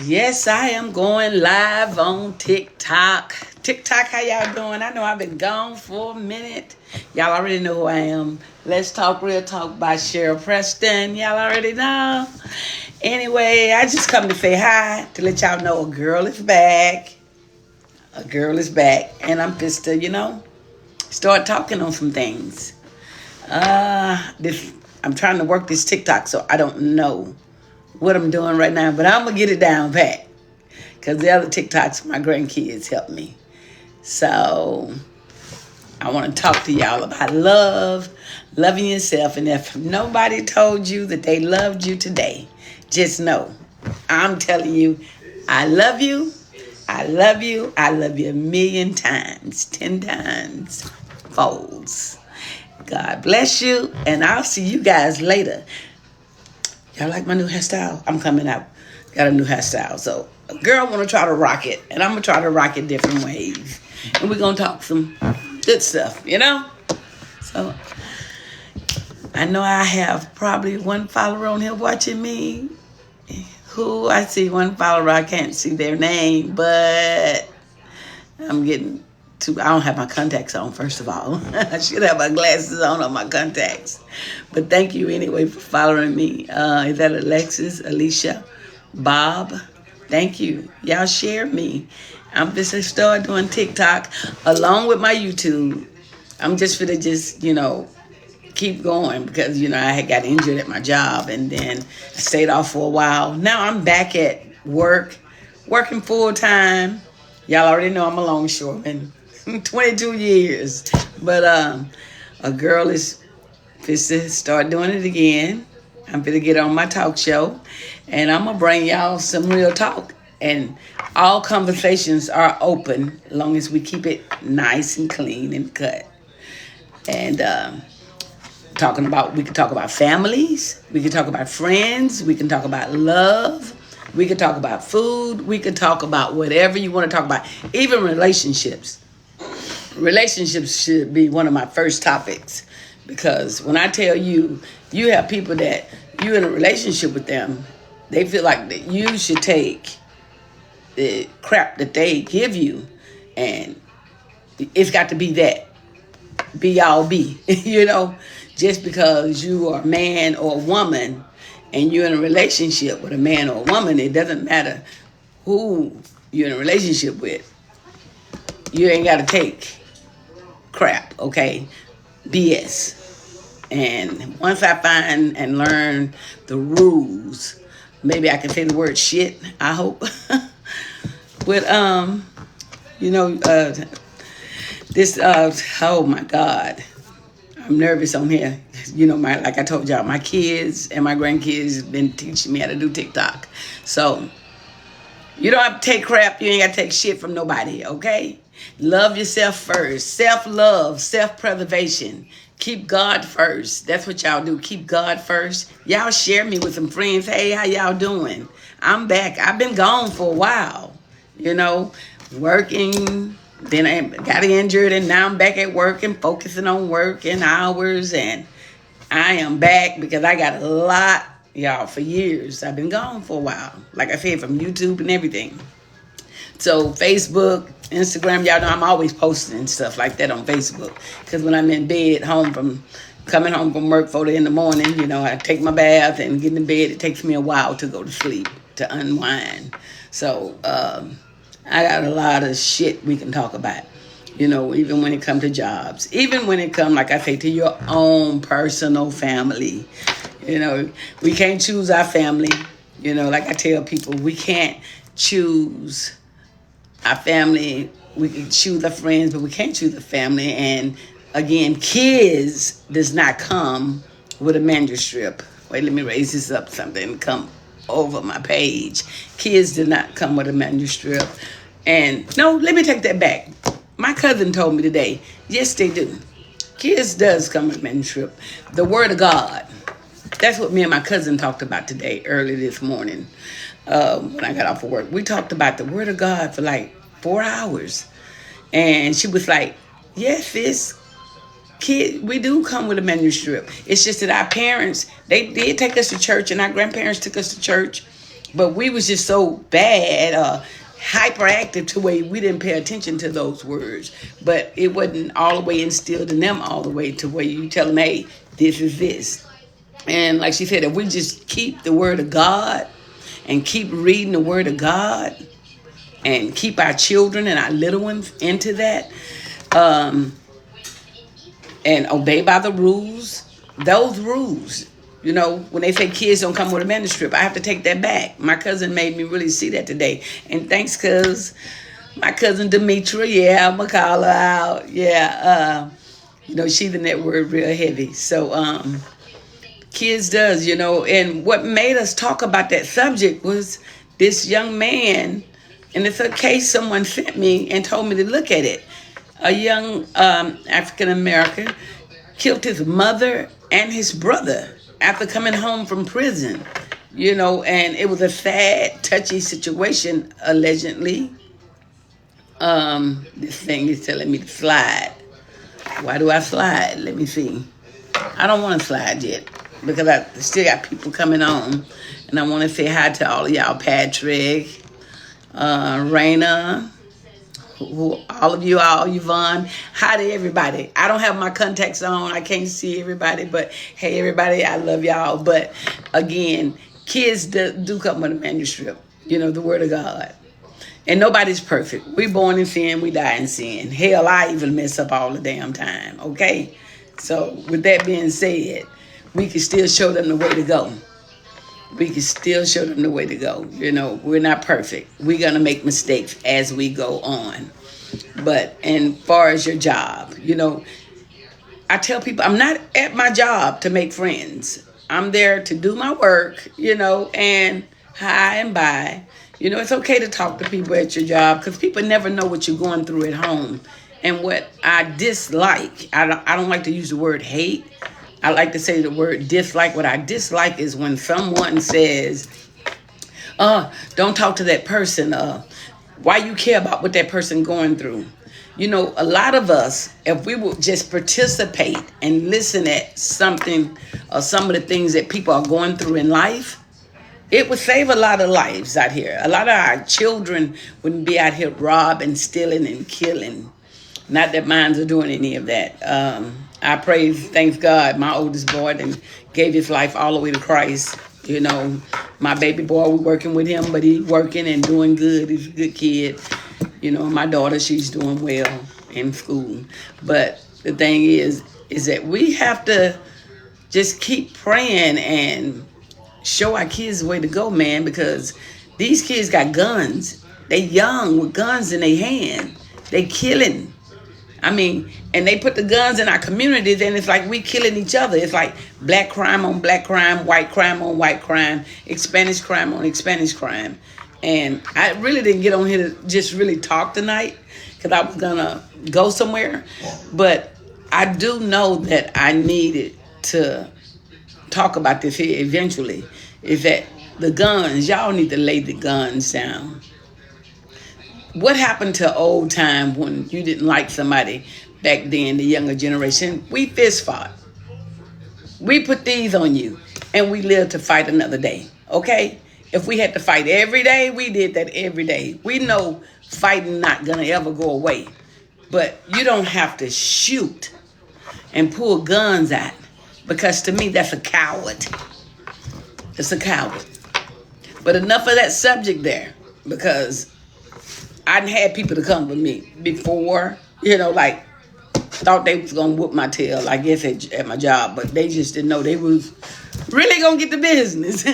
Yes, I am going live on TikTok. TikTok, how y'all doing? I know I've been gone for a minute. Y'all already know who I am. Let's Talk Real Talk by Cheryl Preston. Y'all already know. Anyway, I just come to say hi to let y'all know a girl is back. A girl is back. And I'm just start talking on some things. I'm trying to work this TikTok, so I don't know what I'm doing right now, but I'm gonna get it down pat. Cause the other TikToks, my grandkids helped me. So I want to talk to y'all about loving yourself. And if nobody told you that they loved you today, just know I'm telling you, I love you. I love you. I love you a million times, 10 times, folds. God bless you, and I'll see you guys later. Y'all like my new hairstyle? I'm coming out. Got a new hairstyle. So a girl want to try to rock it, and I'm going to try to rock it different ways. And we're going to talk some good stuff, So I know I have probably one follower on here watching me. Who I see one follower, I can't see their name, but I'm getting I don't have my contacts on, first of all. I should have my glasses on my contacts. But thank you anyway for following me. Is that Alexis, Alicia, Bob? Thank you. Y'all share me. I'm just going to start doing TikTok along with my YouTube. I'm just going to keep going because, I had got injured at my job and then I stayed off for a while. Now I'm back at work, working full time. Y'all already know I'm a longshoreman. 22 years. But a girl is fit to start doing it again. I'm finna get on my talk show. And I'm going to bring y'all some real talk. And all conversations are open as long as we keep it nice and clean and cut. And we can talk about families. We can talk about friends. We can talk about love. We can talk about food. We can talk about whatever you want to talk about. Even relationships. Relationships should be one of my first topics because when I tell you, you have people that you're in a relationship with them, they feel like that you should take the crap that they give you, and it's got to be that. Be all be, just because you are a man or a woman and you're in a relationship with a man or a woman, it doesn't matter who you're in a relationship with. You ain't got to take crap, okay? BS. And once I find and learn the rules, maybe I can say the word shit, I hope. With, oh my God. I'm nervous on here. Like I told y'all, my kids and my grandkids have been teaching me how to do TikTok. So, you don't have to take crap. You ain't got to take shit from nobody, okay? Love yourself first. Self-love, self-preservation. Keep God first. That's what y'all do. Keep God first. Y'all share me with some friends. Hey, how y'all doing? I'm back. I've been gone for a while, working. Then I got injured, and now I'm back at work and focusing on work and hours. And I am back because I got a lot, y'all, for years. I've been gone for a while. Like I said, from YouTube and everything. So Facebook, Instagram, y'all know I'm always posting stuff like that on Facebook. Because when I'm in bed, coming home from work 4 in the morning, I take my bath and get in bed. It takes me a while to go to sleep, to unwind. So I got a lot of shit we can talk about. Even when it comes to jobs. Even when it comes, like I say, to your own personal family. We can't choose our family. Like I tell people, we can't choose our family. We can choose our friends, but we can't choose a family. And again, kids does not come with a manuscript. Wait, let me raise this up something. Come over my page. Kids do not come with a manuscript. And no, let me take that back. My cousin told me today, yes, they do. Kids does come with a manuscript. The Word of God. That's what me and my cousin talked about today, early this morning, when I got off of work. We talked about the Word of God for like 4 hours. And she was like, yes, sis, kid, we do come with a manuscript. It's just that our parents, they did take us to church, and our grandparents took us to church. But we was just so bad, hyperactive to where we didn't pay attention to those words. But it wasn't all the way instilled in them all the way to where you tell them, hey, this is this. And like she said, if we just keep the word of God and keep reading the word of God and keep our children and our little ones into that, and obey by the rules, those rules. You know, when they say kids don't come with a manuscript, I have to take that back. My cousin made me really see that today. And thanks, cuz my cousin Demetra, yeah, I'm going to call her out. Yeah, you know, she's in that word real heavy. So, kids does, you know. And what made us talk about that subject was this young man, and it's a case someone sent me and told me to look at it. A young African-American killed his mother and his brother after coming home from prison, you know, and it was a sad, touchy situation, allegedly. This thing is telling me to slide. Why do I slide? Let me see. I don't want to slide yet because I still got people coming on, and I want to say hi to all of y'all, Patrick, Raina, all of you all, Yvonne. Hi to everybody. I don't have my contacts on. I can't see everybody, but hey, everybody, I love y'all. But again, kids do come with a manuscript, you know, the word of God. And nobody's perfect. We born in sin, we die in sin. Hell, I even mess up all the damn time, okay? So with that being said, we can still show them the way to go. We can still show them the way to go. You know, we're not perfect. We're going to make mistakes as we go on. But, and far as your job, you know, I tell people I'm not at my job to make friends. I'm there to do my work, you know, and hi and bye. You know, it's okay to talk to people at your job because people never know what you're going through at home. And what I dislike, I don't like to use the word hate. I like to say the word dislike. What I dislike is when someone says, don't talk to that person. Why you care about what that person going through? You know, a lot of us, if we would just participate and listen at something or some of the things that people are going through in life, it would save a lot of lives out here. A lot of our children wouldn't be out here robbing, stealing, and killing. Not that mines are doing any of that. I praise, thanks God, my oldest boy and gave his life all the way to Christ. You know, my baby boy, we're working with him, but he's working and doing good. He's a good kid. You know, my daughter, she's doing well in school. But the thing is that we have to just keep praying and show our kids the way to go, man, because these kids got guns. They young with guns in their hand. They killing. I mean, and they put the guns in our communities, and it's like we killing each other. It's like black crime on black crime, white crime on white crime, Spanish crime on Spanish crime. And I really didn't get on here to just really talk tonight because I was going to go somewhere. But I do know that I needed to talk about this here eventually, is that the guns, y'all need to lay the guns down. What happened to old time when you didn't like somebody back then, the younger generation? We fist fought. We put these on you and we lived to fight another day, okay? If we had to fight every day, we did that every day. We know fighting not gonna ever go away, but you don't have to shoot and pull guns out because to me, that's a coward. It's a coward. But enough of that subject there because I'd had people to come with me before, you know, like thought they was going to whoop my tail, I guess, at my job, but they just didn't know they was really going to get the business.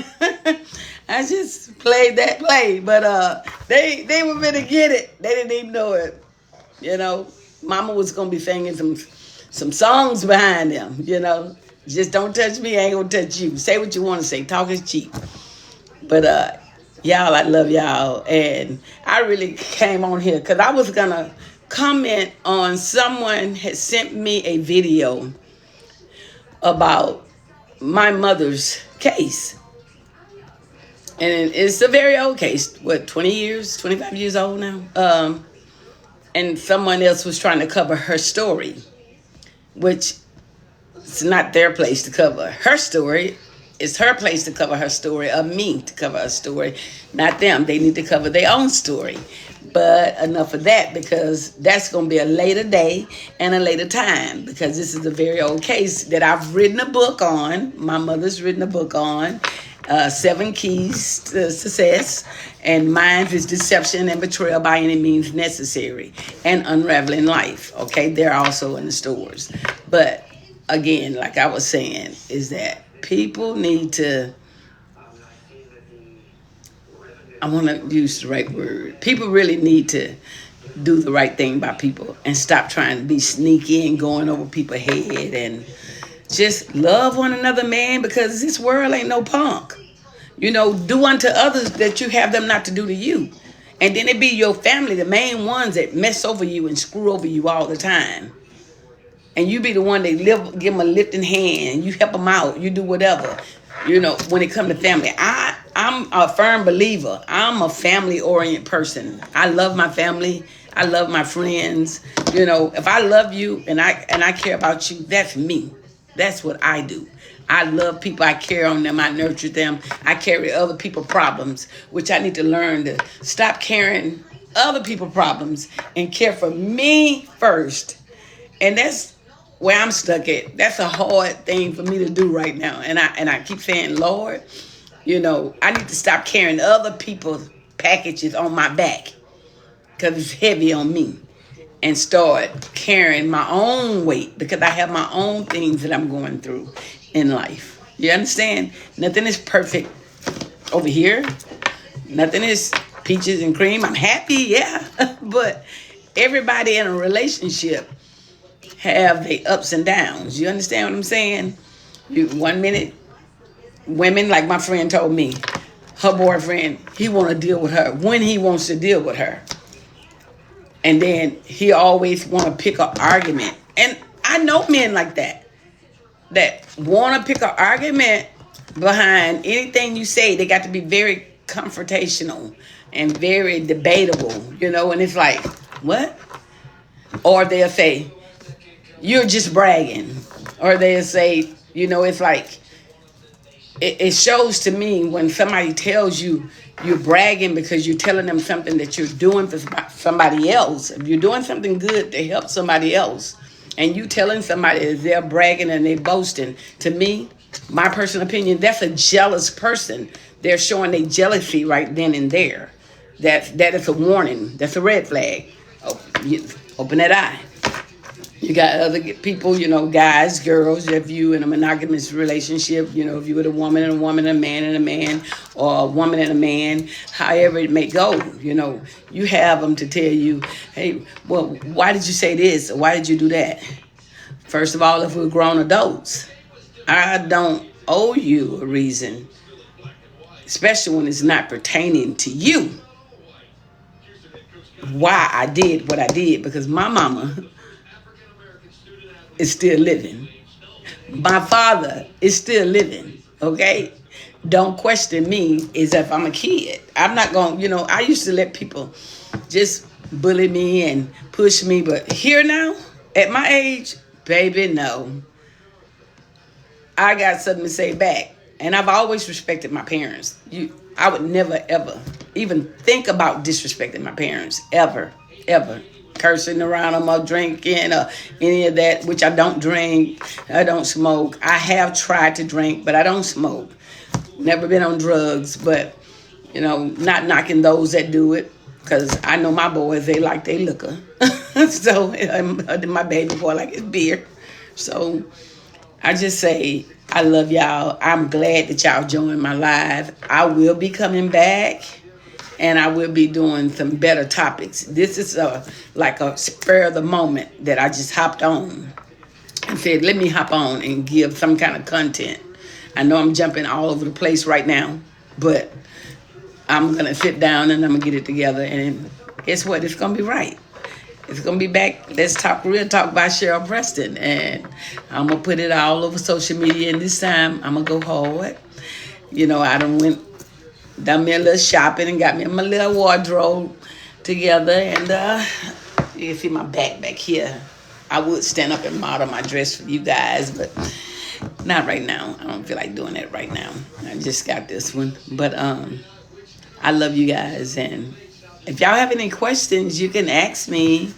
I just played that play, but they were going to get it. They didn't even know it, you know. Mama was going to be singing some songs behind them, you know. Just don't touch me, I ain't going to touch you. Say what you want to say. Talk is cheap. But, y'all, I love y'all. And I really came on here because I was going to comment on someone had sent me a video about my mother's case. And it's a very old case. What, 20 years, 25 years old now? And someone else was trying to cover her story, which it's not their place to cover her story. It's her place to cover her story, or me to cover her story, not them. They need to cover their own story. But enough of that, because that's going to be a later day and a later time, because this is a very old case that I've written a book on. My mother's written a book on 7 Keys to Success, and mine is Deception and Betrayal by Any Means Necessary, and Unraveling Life. Okay, they're also in the stores. But again, like I was saying, is that people need to, I want to use the right word. People really need to do the right thing by people and stop trying to be sneaky and going over people's head, and just love one another, man, because this world ain't no punk. You know, do unto others that you have them not to do to you. And then it be your family, the main ones that mess over you and screw over you all the time. And you be the one that give them a lifting hand. You help them out. You do whatever. You know, when it comes to family. I'm a firm believer. I'm a family-oriented person. I love my family. I love my friends. You know, if I love you and I care about you, that's me. That's what I do. I love people. I care on them. I nurture them. I carry other people's problems, which I need to learn to stop carrying other people's problems and care for me first. And that's where I'm stuck at. That's a hard thing for me to do right now. And I keep saying, Lord, you know, I need to stop carrying other people's packages on my back because it's heavy on me, and start carrying my own weight, because I have my own things that I'm going through in life. You understand? Nothing is perfect over here. Nothing is peaches and cream. I'm happy, yeah. But everybody in a relationship have their ups and downs. You understand what I'm saying? One minute, women, like my friend told me, her boyfriend, he want to deal with her when he wants to deal with her. And then he always want to pick an argument. And I know men like that want to pick an argument behind anything you say. They got to be very confrontational and very debatable, you know, and it's like, what? Or they'll say, you're just bragging. Or they'll say, you know, it's like, it shows to me when somebody tells you you're bragging because you're telling them something that you're doing for somebody else. If you're doing something good to help somebody else, and you telling somebody that they're bragging and they're boasting, to me, my personal opinion, that's a jealous person. They're showing their jealousy right then and there. That is a warning. That's a red flag. Open that eye. You got other people, you know, guys, girls, if you in a monogamous relationship, you know, if you with a woman and a woman, a man and a man, or a woman and a man, however it may go, you know, you have them to tell you, hey, well, why did you say this? Or why did you do that? First of all, if we're grown adults, I don't owe you a reason, especially when it's not pertaining to you, why I did what I did, because my mama is still living. My father is still living, okay? Don't question me as if I'm a kid. I'm not going to, you know, I used to let people just bully me and push me, but here now, at my age, baby, no. I got something to say back. And I've always respected my parents. I would never, ever even think about disrespecting my parents, ever, ever. Cursing around them or drinking or any of that, which I don't drink. I don't smoke. I have tried to drink, but I don't smoke. Never been on drugs, but, you know, not knocking those that do it, because I know my boys, they like their liquor. So my baby boy like his beer. So I just say I love y'all. I'm glad that y'all joined my live. I will be coming back. And I will be doing some better topics. This is like a spur of the moment that I just hopped on and said, let me hop on and give some kind of content. I know I'm jumping all over the place right now, but I'm going to sit down and I'm going to get it together. And guess what? It's going to be right. It's going to be back. Let's Talk Real Talk by Cheryl Preston. And I'm going to put it all over social media. And this time, I'm going to go hard. You know, I done me a little shopping and got me my little wardrobe together. And you can see my back here. I would stand up and model my dress for you guys, but Not right now. I don't feel like doing it right now. I just got this one. But I love you guys, and if y'all have any questions, you can ask me.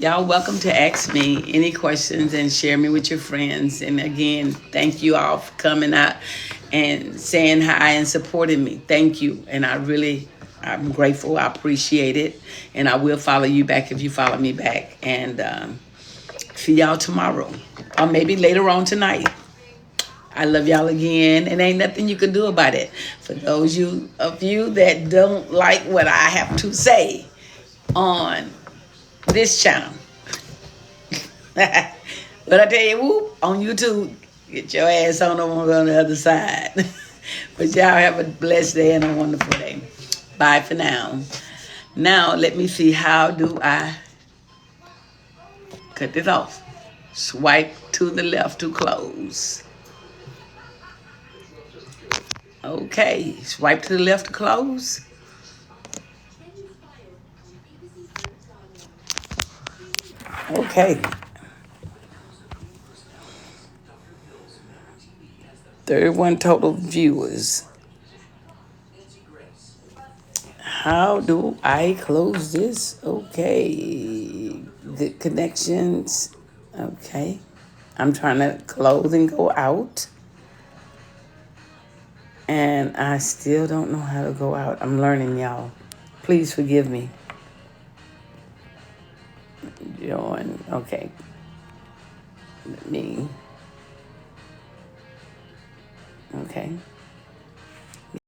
Y'all welcome to ask me any questions and share me with your friends. And again, thank you all for coming out and saying hi and supporting me. Thank you. And I'm grateful. I appreciate it. And I will follow you back if you follow me back. And see y'all tomorrow or maybe later on tonight. I love y'all again, and ain't nothing you can do about it. For those of you that don't like what I have to say on this channel, but I tell you, whoop, on YouTube, get your ass on the other side. But y'all have a blessed day and a wonderful day. Bye for now. Now, let me see, how do I cut this off? Swipe to the left to close. Okay, swipe to the left to close. Okay. 31 total viewers. How do I close this? Okay. The connections. Okay. I'm trying to close and go out. And I still don't know how to go out. I'm learning, y'all. Please forgive me. Join. Okay. Me. Okay.